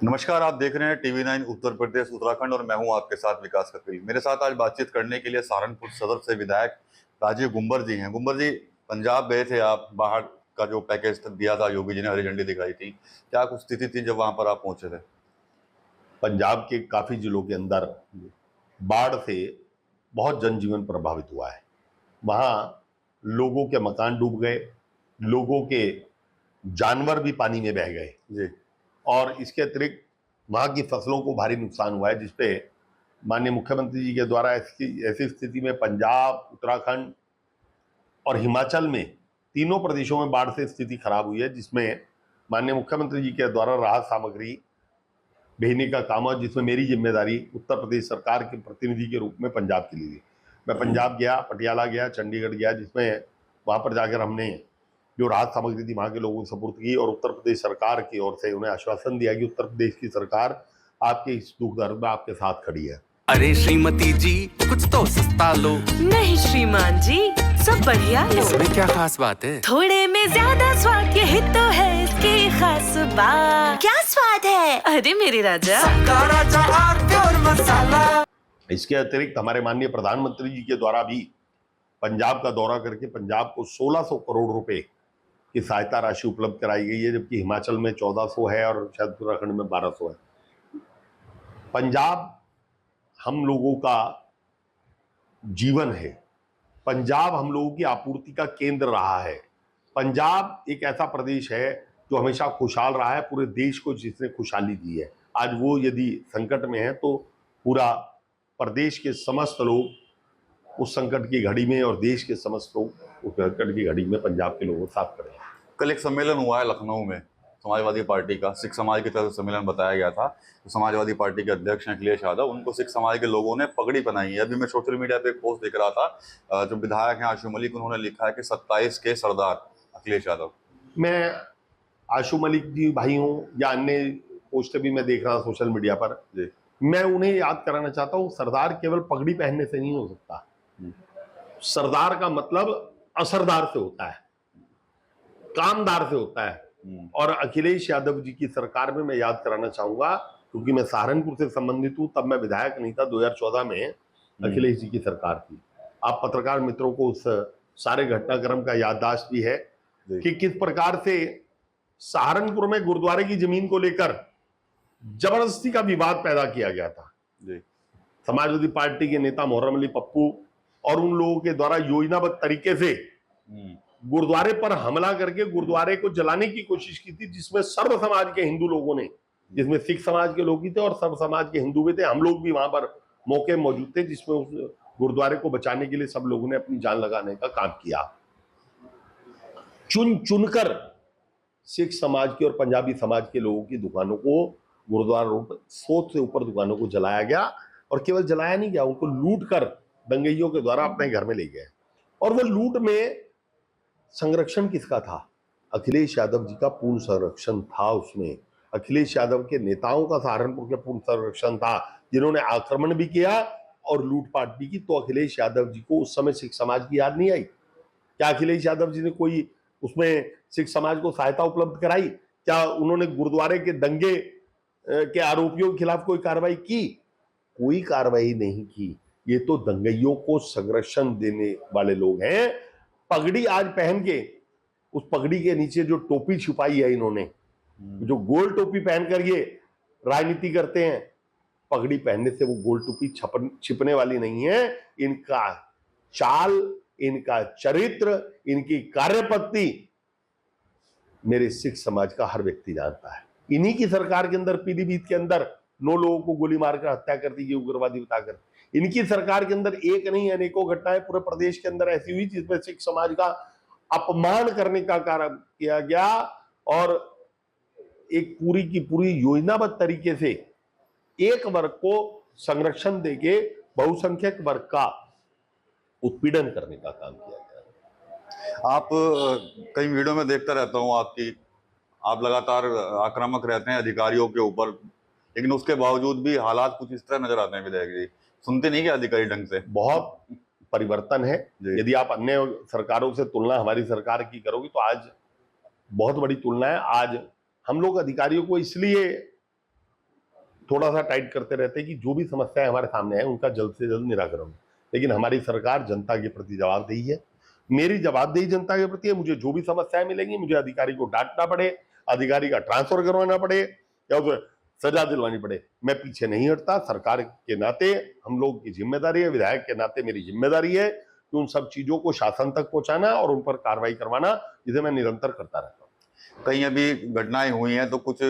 नमस्कार, आप देख रहे हैं टीवी 9 उत्तर प्रदेश उत्तराखंड और मैं हूं आपके साथ विकास कपिल। मेरे साथ आज बातचीत करने के लिए सहारनपुर सदर से विधायक राजीव गुंबर जी हैं। गुंबर जी, पंजाब गए थे आप, बाहर का जो पैकेज दिया था योगी जी ने, हरी झंडी दिखाई थी, क्या कुछ स्थिति थी जब वहां पर आप पहुंचे थे? पंजाब के काफी जिलों के अंदर बाढ़ से बहुत जनजीवन प्रभावित हुआ है। वहां लोगों के मकान डूब गए, लोगों के जानवर भी पानी में बह गए जी। और इसके अतिरिक्त वहां की फसलों को भारी नुकसान हुआ है, जिसपे माननीय मुख्यमंत्री जी के द्वारा ऐसी स्थिति में पंजाब, उत्तराखंड और हिमाचल में तीनों प्रदेशों में बाढ़ से स्थिति खराब हुई है, जिसमें माननीय मुख्यमंत्री जी के द्वारा राहत सामग्री भेजने का काम है, जिसमें मेरी जिम्मेदारी उत्तर प्रदेश सरकार के प्रतिनिधि के रूप में पंजाब के लिए। मैं पंजाब गया, पटियाला गया, चंडीगढ़ गया, जिसमें वहां पर जाकर हमने जो राहत सामग्री थी वहां के लोगों को सपुर्द की और उत्तर प्रदेश सरकार की ओर से उन्हें आश्वासन दिया कि उत्तर प्रदेश की सरकार आपके इस दुख दर्द में आपके साथ खड़ी है। अरे श्रीमती जी, कुछ तो सस्ता लो। नहीं श्रीमान जी, सब बढ़िया लो। इसमें क्या खास बात है? थोड़े में ज्यादा स्वाद, यही तो है इसकी खास बात। क्या स्वाद है? अरे मेरे राजा, राजा और मसाला। इसके अतिरिक्त हमारे माननीय प्रधानमंत्री जी के द्वारा भी पंजाब का दौरा करके पंजाब को 1600 करोड़ रुपए की सहायता राशि उपलब्ध कराई गई है, जबकि हिमाचल में 1400 है और शायद उत्तराखंड में 1200 है। पंजाब हम लोगों का जीवन है। पंजाब हम लोगों की आपूर्ति का केंद्र रहा है। पंजाब एक ऐसा प्रदेश है जो हमेशा खुशहाल रहा है, पूरे देश को जिसने खुशहाली दी है। आज वो यदि संकट में है तो पूरा प्रदेश के समस्त लोग उस संकट की घड़ी में और देश के समस्त लोग उस संकट की घड़ी में पंजाब के लोगों के साथ खड़े हैं। कल एक सम्मेलन हुआ है लखनऊ में, समाजवादी पार्टी का, सिख समाज की तरफ से सम्मेलन बताया गया था। तो समाजवादी पार्टी के अध्यक्ष हैं अखिलेश यादव, उनको सिख समाज के लोगों ने पगड़ी पहनाई है। अभी मैं सोशल मीडिया पे एक पोस्ट देख रहा था, जो विधायक हैं आशू मलिक, उन्होंने लिखा है कि 27 के सरदार अखिलेश यादव। मैं आशू मलिक जी भाई हूँ या अन्य पोस्टें भी मैं देख रहा हूँ सोशल मीडिया पर जी। मैं उन्हें याद कराना चाहता हूँ, सरदार केवल पगड़ी पहनने से नहीं हो सकता। सरदार का मतलब असरदार से होता है, कामदार से होता है। और अखिलेश यादव जी की सरकार में मैं याद कराना चाहूंगा, क्योंकि मैं सहारनपुर से संबंधित हूं, तब मैं विधायक नहीं था। 2014 में अखिलेश जी की सरकार थी। आप पत्रकार मित्रों को उस सारे घटनाक्रम का याददाश्त भी है कि किस प्रकार से सहारनपुर में गुरुद्वारे की जमीन को लेकर जबरदस्ती का विवाद पैदा किया गया था। समाजवादी पार्टी के नेता मोहर्रम अली पप्पू और उन लोगों के द्वारा योजनाबद्ध तरीके से गुरुद्वारे पर हमला करके गुरुद्वारे को जलाने की कोशिश की थी, जिसमें सर्व समाज के हिंदू लोगों ने, जिसमें सिख समाज के लोग भी थे और सर्व समाज के हिंदू भी थे, हम लोग भी वहां पर मौके मौजूद थे, जिसमें उस गुरुद्वारे को बचाने के लिए सब लोगों ने अपनी जान लगाने का काम किया। चुन चुनकर सिख समाज के और पंजाबी समाज के लोगों की दुकानों को, गुरुद्वारा रोड पर 100 से ऊपर दुकानों को जलाया गया। और केवल जलाया नहीं गया, उनको लूट कर दंगइयों के द्वारा अपने घर में ले गए। और वो लूट में संरक्षण किसका था? अखिलेश यादव जी का पूर्ण संरक्षण था। उसमें अखिलेश यादव के नेताओं का सहारनपुर के पूर्ण संरक्षण था, जिन्होंने आक्रमण भी किया और लूटपाट भी की। तो अखिलेश यादव जी को उस समय सिख समाज की याद नहीं आई? क्या अखिलेश यादव जी ने कोई उसमें सिख समाज को सहायता उपलब्ध कराई? क्या उन्होंने गुरुद्वारे के दंगे के आरोपियों के खिलाफ कोई कार्रवाई की? कोई कार्रवाई नहीं की। ये तो दंगइयों को संरक्षण देने वाले लोग हैं। पगड़ी आज पहन के, उस पगड़ी के नीचे जो टोपी छुपाई है इन्होंने, जो गोल टोपी पहनकर ये राजनीति करते हैं, पगड़ी पहनने से वो गोल टोपी छिपने वाली नहीं है। इनका चाल, इनका चरित्र, इनकी कार्यपद्धति मेरे सिख समाज का हर व्यक्ति जानता है। इन्हीं की सरकार के अंदर, पीलीभीत के अंदर 9 लोगों को गोली मारकर हत्या कर दी गई उग्रवादी बताकर। इनकी सरकार के अंदर एक नहीं अनेकों घटनाएं पूरे प्रदेश के अंदर ऐसी हुई जिसमें सिख समाज का अपमान करने का कार्य किया गया और एक पूरी की पूरी योजनाबद्ध तरीके से एक वर्ग को संरक्षण देके बहुसंख्यक वर्ग का उत्पीड़न करने का काम किया गया। आप कई वीडियो में देखता रहता हूँ आपकी, आप लगातार आक्रामक रहते हैं अधिकारियों के ऊपर, लेकिन उसके बावजूद भी हालात कुछ इस तरह नजर आते हैं विधायक जी, सुनते नहीं क्या अधिकारी ढंग से? बहुत परिवर्तन है। यदि आप अन्य सरकारों से तुलना हमारी सरकार की करोगे तो आज बहुत बड़ी तुलना है। आज हम लोग अधिकारियों को इसलिए थोड़ा सा टाइट करते रहते हैं कि जो भी समस्याएं हमारे सामने है उनका जल्द से जल्द निराकरण हो। लेकिन हमारी सरकार जनता के प्रति जवाबदेही है। मेरी जवाबदेही जनता के प्रति है। मुझे जो भी समस्याएं मिलेंगी, मुझे अधिकारी को डांटना पड़े, अधिकारी का ट्रांसफर करवाना पड़े या उसे सजा दिलवानी पड़े, मैं पीछे नहीं हटता। सरकार के नाते हम लोग की जिम्मेदारी है, विधायक के नाते मेरी जिम्मेदारी है कि उन सब चीजों को शासन तक पहुंचाना और उन पर कार्रवाई करवाना, जिसे मैं निरंतर करता रहता हूँ। कहीं अभी घटनाएं हुई हैं तो कुछ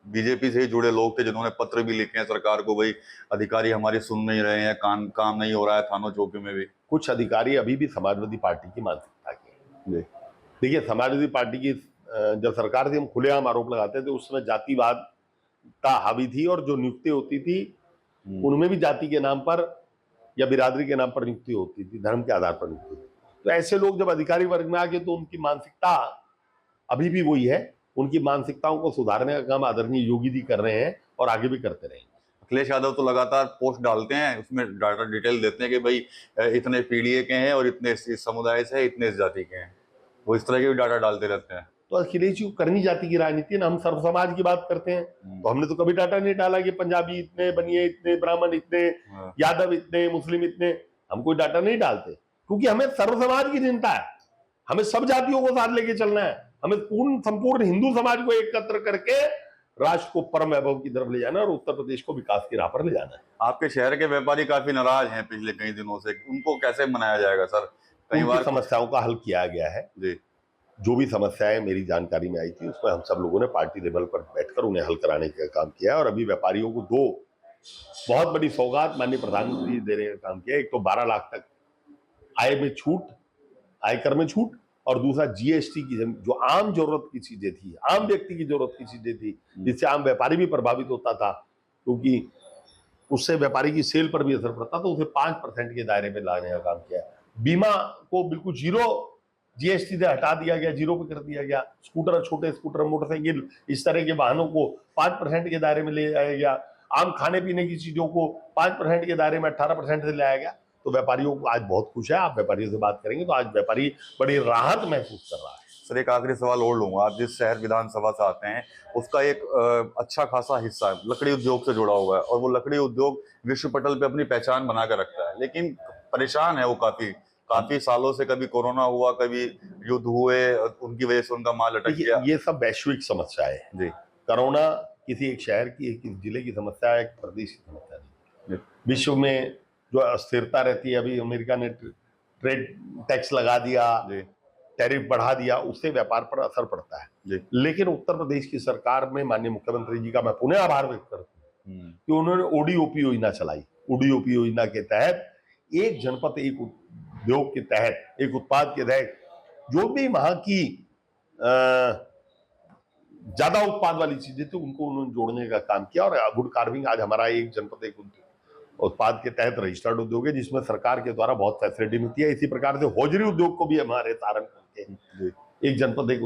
बीजेपी से ही जुड़े लोग थे जिन्होंने पत्र भी लिखे हैं सरकार को, भाई अधिकारी हमारी सुन नहीं रहे हैं, काम नहीं हो रहा है थानों चौकी में भी। कुछ अधिकारी अभी भी समाजवादी पार्टी की मानसिकता के हैं। देखिए, समाजवादी पार्टी की जब सरकार से हम खुलेआम आरोप लगाते थे उस समय जातिवाद का हावी थी और जो नियुक्ति होती थी उनमें भी जाति के नाम पर या बिरादरी के नाम पर नियुक्ति होती थी, धर्म के आधार पर नियुक्ति। तो ऐसे लोग जब अधिकारी वर्ग में आ गए तो उनकी मानसिकता अभी भी वही है। उनकी मानसिकताओं को सुधारने का काम आदरणीय योगी जी कर रहे हैं और आगे भी करते रहेंगे। अखिलेश यादव तो लगातार पोस्ट डालते हैं, उसमें डाटा डिटेल देते हैं कि भाई इतने पीडीए के हैं और इतने इस समुदाय से है, इतने इस जाति के हैं। वो इस तरह के भी डाटा डालते रहते हैं। तो अखिलेश जी को करनी जाति की राजनीति ना, हम सर्व समाज की बात करते हैं। तो हमने तो कभी डाटा नहीं डाला कि पंजाबी इतने, बनिए इतने, ब्राह्मण इतने, यादव इतने, मुस्लिम इतने। हम कोई डाटा नहीं डालते क्योंकि हमें सर्व समाज की चिंता है। हमें सब जातियों को साथ लेके चलना है। हमें संपूर्ण हिंदू समाज को एकत्र करके राष्ट्र को परम वैभव की तरफ ले जाना और उत्तर प्रदेश को विकास की राह पर ले जाना है। आपके शहर के व्यापारी काफी नाराज हैं पिछले कई दिनों से, उनको कैसे मनाया जाएगा सर? कई बार समस्याओं का हल किया गया है जी। जो भी समस्याएं मेरी जानकारी में आई थी उसमें हम सब लोगों ने पार्टी लेवल पर बैठकर उन्हें हल कराने का काम किया है। और अभी व्यापारियों को दो बहुत बड़ी सौगात माननीय प्रधानमंत्री देने का काम किया। एक तो 12 लाख तक आय में छूट, आयकर में छूट, और दूसरा जीएसटी की जो आम जरूरत की चीजें थी, आम व्यक्ति की जरूरत की चीजें थी, जिससे आम व्यापारी भी प्रभावित होता था क्योंकि उससे व्यापारी की सेल पर भी असर पड़ता, तो उसे 5% के दायरे में लाने का काम किया। बीमा को बिल्कुल जीरो जीएसटी से हटा दिया गया, जीरो पे कर दिया गया। स्कूटर, छोटे स्कूटर, मोटरसाइकिल, इस तरह के वाहनों को 5% के दायरे में ले आया गया। आम खाने पीने की चीजों को 5% के दायरे में 18% से लाया गया। तो व्यापारियों को आज बहुत खुश है। आप व्यापारियों से बात करेंगे तो आज व्यापारी बड़ी राहत महसूस कर रहा है। सर एक आखिरी सवाल और लूंगा। आप जिस शहर विधानसभा से आते हैं उसका एक अच्छा खासा हिस्सा लकड़ी उद्योग से जुड़ा हुआ है और वो लकड़ी उद्योग विश्व पटल पे अपनी पहचान बना कर रखता है, लेकिन परेशान है वो काफी सालों से। कभी कोरोना हुआ, कभी युद्ध हुए, उनकी वजह से उनका माल अटक गया। ये सब वैश्विक समस्या है जी। कोरोना किसी एक शहर की, एक जिले की समस्या है, एक प्रदेश की समस्या नहीं। विश्व में जो अस्थिरता रहती है, अभी अमेरिका ने ट्रेड टैक्स लगा दिया, टैरिफ बढ़ा दिया, उससे व्यापार पर असर पड़ता है। लेकिन उत्तर प्रदेश की सरकार में माननीय मुख्यमंत्री जी का मैं पुनः आभार व्यक्त करता हूँ कि उन्होंने ओडीओपी योजना चलाई। ओडीओपी योजना के तहत एक जनपद एक उद्योग के तहत, एक उत्पाद के तहत जो भी वहां की ज्यादा उत्पाद वाली चीजें थी उनको उन्होंने जोड़ने का काम किया। और वुड कार्विंग आज हमारा एक जनपद एक उत्पाद के तहत रजिस्टर्ड उद्योग है, जिसमें सरकार के द्वारा बहुत फैसिलिटी मिलती है। इसी प्रकार से हौजरी उद्योग को भी हमारे सहारनपुर के एक जनपद एक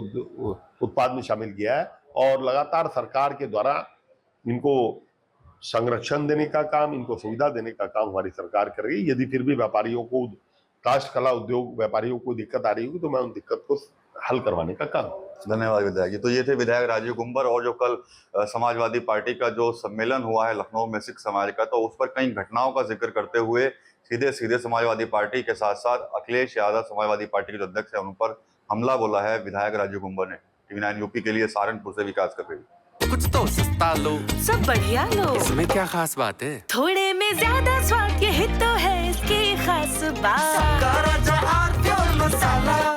उत्पाद में शामिल किया है। और लगातार सरकार के द्वारा इनको संरक्षण देने का काम, इनको सुविधा देने का काम हमारी सरकार कर रही है। यदि फिर भी व्यापारियों को, काष्ठ कला उद्योग व्यापारियों को दिक्कत आ रही होगी तो मैं उन दिक्कत को हल करवाने का काम। धन्यवाद विधायक जी। तो ये थे विधायक राजीव गुंबर। और जो कल समाजवादी पार्टी का जो सम्मेलन हुआ है लखनऊ में सिख समाज का, तो उस पर कई घटनाओं का जिक्र करते हुए सीधे समाजवादी पार्टी के साथ साथ अखिलेश यादव समाजवादी पार्टी के जो अध्यक्ष है उन पर हमला बोला है विधायक राजीव गुंबर ने। TV9 यूपी के लिए सहारनपुर से विकास कर रही। कुछ तो सस्ता लो, सब बढ़िया लो। इसमें क्या खास बात है? थोड़े में ज्यादा स्वाद, यही तो है इसकी खास बात।